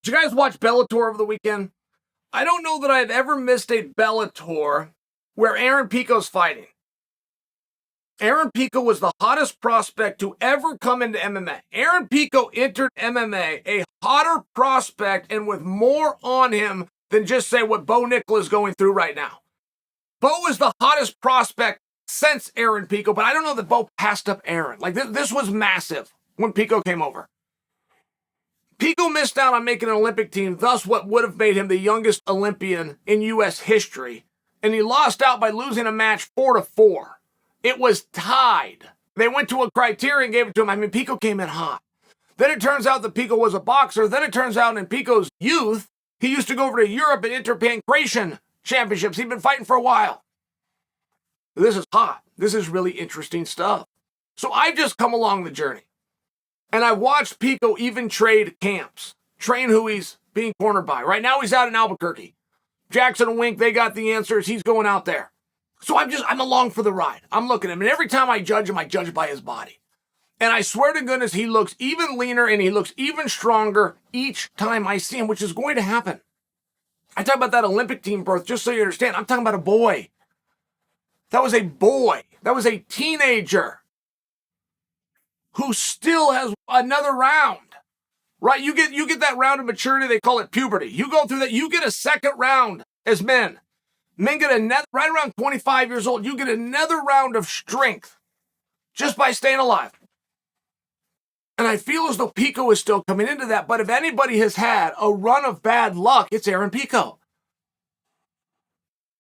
Did you guys watch Bellator over the weekend? I don't know that I've ever missed a Bellator where Aaron Pico's fighting. Aaron Pico was the hottest prospect to ever come into MMA. Aaron Pico entered MMA a hotter prospect and with more on him than just say what Bo Nickal is going through right now. Bo is the hottest prospect since Aaron Pico, but I don't know that Bo passed up Aaron. Like this was massive when Pico came over. Pico missed out on making an Olympic team, thus what would have made him the youngest Olympian in U.S. history. And he lost out by losing a match 4-4. It was tied. They went to a criteria and gave it to him. I mean, Pico came in hot. Then it turns out that Pico was a boxer. Then it turns out in Pico's youth, he used to go over to Europe and enter pancration championships. He'd been fighting for a while. This is hot. This is really interesting stuff. So I've just come along the journey. And I watched Pico even trade camps, train who he's being cornered by. Right now he's out in Albuquerque. Jackson and Wink, they got the answers. He's going out there. So I'm along for the ride. I'm looking at him. And every time I judge him, I judge by his body. And I swear to goodness, he looks even leaner and he looks even stronger each time I see him, which is going to happen. I talk about that Olympic team birth, just so you understand. I'm talking about a boy. That was a boy. That was a teenager who still has another round, right? You get that round of maturity. They call it puberty. You go through that. You get a second round as men. Men get another, right around 25 years old, you get another round of strength just by staying alive. And I feel as though Pico is still coming into that. But if anybody has had a run of bad luck, it's Aaron Pico.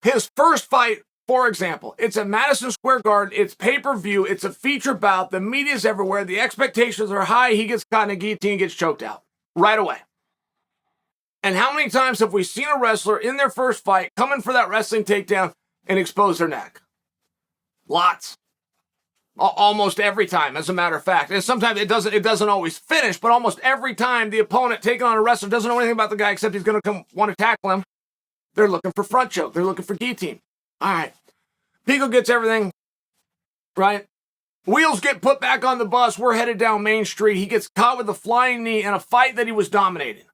His first fight, for example, it's at Madison Square Garden. It's pay-per-view. It's a feature bout. The media's everywhere. The expectations are high. He gets caught in a guillotine, gets choked out right away. And how many times have we seen a wrestler in their first fight come in for that wrestling takedown and expose their neck? Lots. Almost every time, as a matter of fact. And sometimes it doesn't always finish, but almost every time the opponent taking on a wrestler doesn't know anything about the guy except he's going to want to tackle him, they're looking for front choke. They're looking for guillotine. All right. Pico gets everything, right? Wheels get put back on the bus. We're headed down Main Street. He gets caught with a flying knee in a fight that he was dominating.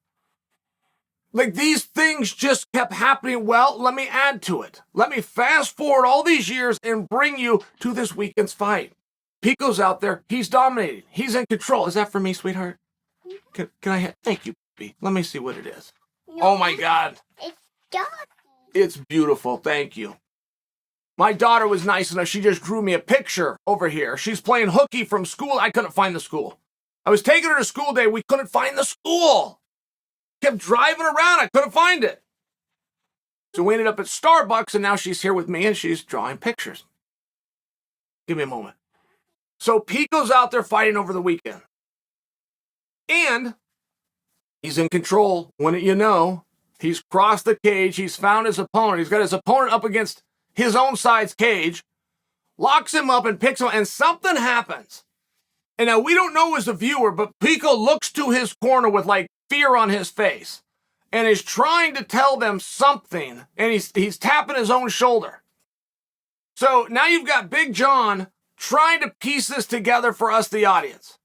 Like, these things just kept happening. Well, let me add to it. Let me fast forward all these years and bring you to this weekend's fight. Pico's out there. He's dominating. He's in control. Is that for me, sweetheart? Can I have? Thank you, baby. Let me see what it is. No, oh, my God. It's dark. It's beautiful. Thank you. My daughter was nice enough. She just drew me a picture over here. She's playing hooky from school. I couldn't find the school. I was taking her to school day. We couldn't find the school. Kept driving around. I couldn't find it. So we ended up at Starbucks, and now she's here with me, and she's drawing pictures. Give me a moment. So Pico's out there fighting over the weekend. And he's in control. Wouldn't you know? He's crossed the cage. He's found his opponent. He's got his opponent up against his own side's cage, locks him up and picks him, and something happens. And now we don't know as a viewer, but Pico looks to his corner with like fear on his face and is trying to tell them something, and he's tapping his own shoulder. So now you've got Big Jon trying to piece this together for us, the audience.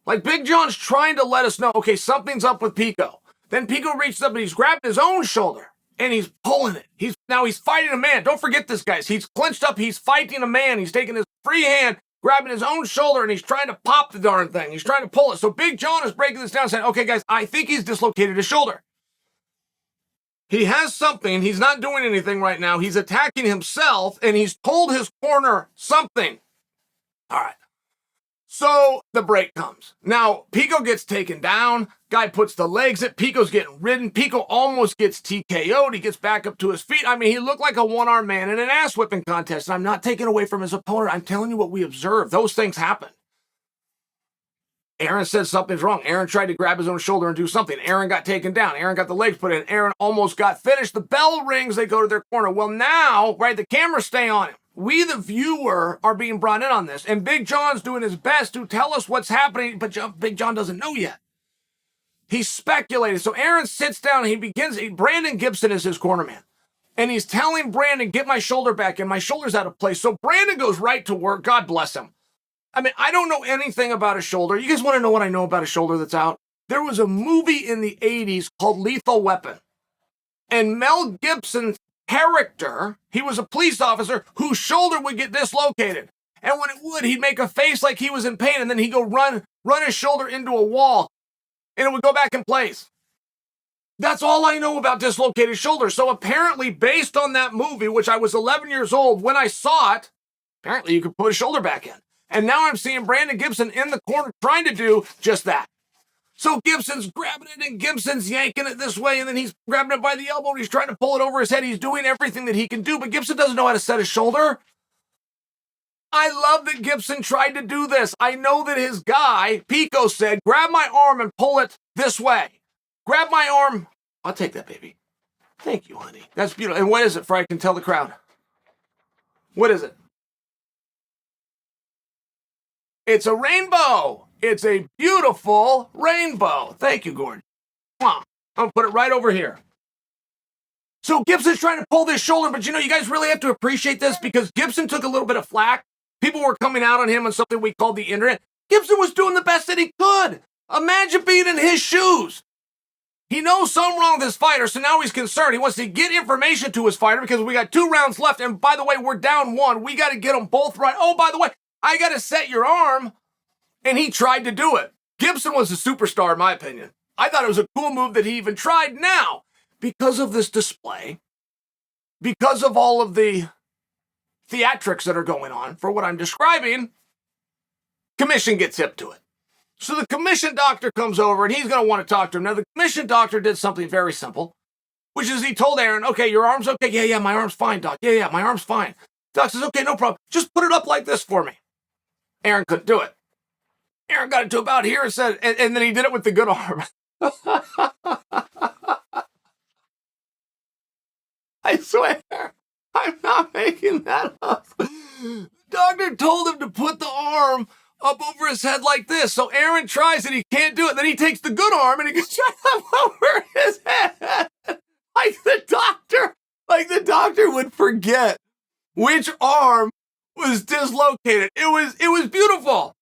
Like, Big John's trying to let us know, okay, something's up with Pico. Then Pico reaches up and he's grabbed his own shoulder and he's pulling it. He's fighting a man. Don't forget this, guys. He's clenched up. He's fighting a man. He's taking his free hand, grabbing his own shoulder, and he's trying to pop the darn thing. He's trying to pull it. So Big Jon is breaking this down, saying, okay, guys, I think he's dislocated his shoulder. He has something. He's not doing anything right now. He's attacking himself, and he's told his corner something. All right. So the break comes. Now, Pico gets taken down. Guy puts the legs at. Pico's getting ridden. Pico almost gets TKO'd. He gets back up to his feet. I mean, he looked like a one-armed man in an ass-whipping contest. And I'm not taking away from his opponent. I'm telling you what we observed. Those things happen. Aaron said something's wrong. Aaron tried to grab his own shoulder and do something. Aaron got taken down. Aaron got the legs put in. Aaron almost got finished. The bell rings. They go to their corner. Well, now, right, the cameras stay on him. We, the viewer, are being brought in on this. And Big John's doing his best to tell us what's happening, but Big Jon doesn't know yet. He's speculating. So Aaron sits down and Brandon Gibson is his corner man. And he's telling Brandon, get my shoulder back in. My shoulder's out of place. So Brandon goes right to work. God bless him. I mean, I don't know anything about a shoulder. You guys want to know what I know about a shoulder that's out? There was a movie in the 80s called Lethal Weapon. And Mel Gibson's character, he was a police officer whose shoulder would get dislocated. And when it would, he'd make a face like he was in pain, and then he'd go run his shoulder into a wall, and it would go back in place. That's all I know about dislocated shoulder. So apparently, based on that movie, which I was 11 years old, when I saw it, apparently you could put a shoulder back in. And now I'm seeing Brandon Gibson in the corner trying to do just that. So Gibson's grabbing it, and Gibson's yanking it this way, and then he's grabbing it by the elbow, and he's trying to pull it over his head. He's doing everything that he can do, but Gibson doesn't know how to set his shoulder. I love that Gibson tried to do this. I know that his guy, Pico, said, grab my arm and pull it this way. Grab my arm. I'll take that, baby. Thank you, honey. That's beautiful. And what is it, for I can tell the crowd? What is it? It's a rainbow. It's a beautiful rainbow. Thank you, Gordon. I'm going to put it right over here. So Gibson's trying to pull this shoulder, but you guys really have to appreciate this because Gibson took a little bit of flack. People were coming out on him on something we called the internet. Gibson was doing the best that he could. Imagine being in his shoes. He knows something wrong with his fighter, so now he's concerned. He wants to get information to his fighter because we got 2 rounds left, and by the way, we're down 1. We got to get them both right. Oh, by the way, I got to set your arm. And he tried to do it. Gibson was a superstar, in my opinion. I thought it was a cool move that he even tried. Now, because of this display, because of all of the theatrics that are going on for what I'm describing, commission gets hip to it. So the commission doctor comes over, and he's going to want to talk to him. Now, the commission doctor did something very simple, which is he told Aaron, okay, your arm's okay? Yeah, my arm's fine, Doc. Yeah, my arm's fine. Doc says, okay, no problem. Just put it up like this for me. Aaron couldn't do it. Aaron got it to about here and said, and then he did it with the good arm. I swear, I'm not making that up. Doctor told him to put the arm up over his head like this. So Aaron tries it, he can't do it. Then he takes the good arm and he goes up over his head. Like the doctor would forget which arm was dislocated. It was beautiful.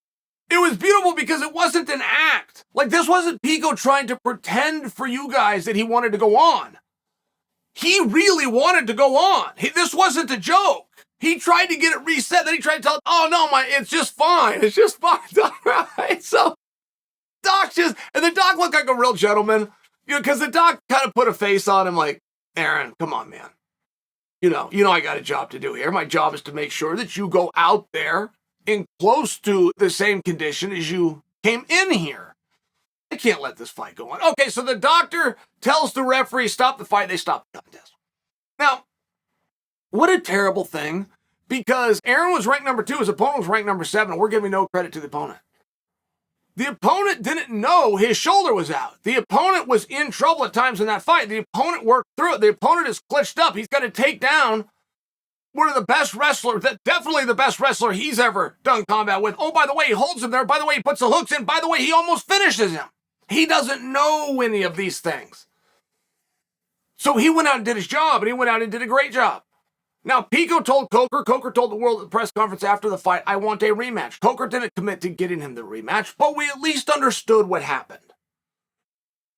It was beautiful because it wasn't an act. Like, this wasn't Pico trying to pretend for you guys that he wanted to go on. He really wanted to go on. This wasn't a joke. He tried to get it reset. Then he tried to tell, oh, no, it's just fine. It's just fine. All right. So, and the doc looked like a real gentleman, because the doc kind of put a face on him like, Aaron, come on, man. You know, I got a job to do here. My job is to make sure that you go out there in close to the same condition as you came in here. I can't let this fight go on. Okay, so the doctor tells the referee, stop the fight. They stop the contest. Now, what a terrible thing, because Aaron was ranked number 2. His opponent was ranked number 7, and we're giving no credit to the opponent. The opponent didn't know his shoulder was out. The opponent was in trouble at times in that fight. The opponent worked through it. The opponent is glitched up. He's got to take down one of the best wrestlers, definitely the best wrestler he's ever done combat with. Oh, by the way, he holds him there. By the way, he puts the hooks in. By the way, he almost finishes him. He doesn't know any of these things. So he went out and did his job, and he went out and did a great job. Now, Pico told Coker told the world at the press conference after the fight, I want a rematch. Coker didn't commit to getting him the rematch, but we at least understood what happened.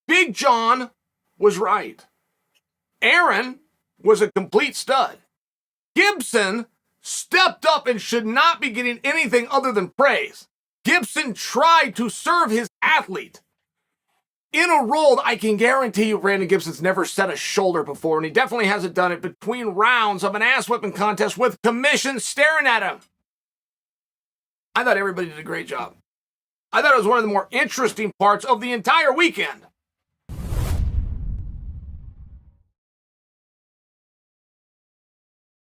Big John was right. Aaron was a complete stud. Gibson stepped up and should not be getting anything other than praise. Gibson tried to serve his athlete in a role that I can guarantee you Brandon Gibson's never set a shoulder before, and he definitely hasn't done it between rounds of an ass-whipping contest with commission staring at him. I thought everybody did a great job. I thought it was one of the more interesting parts of the entire weekend.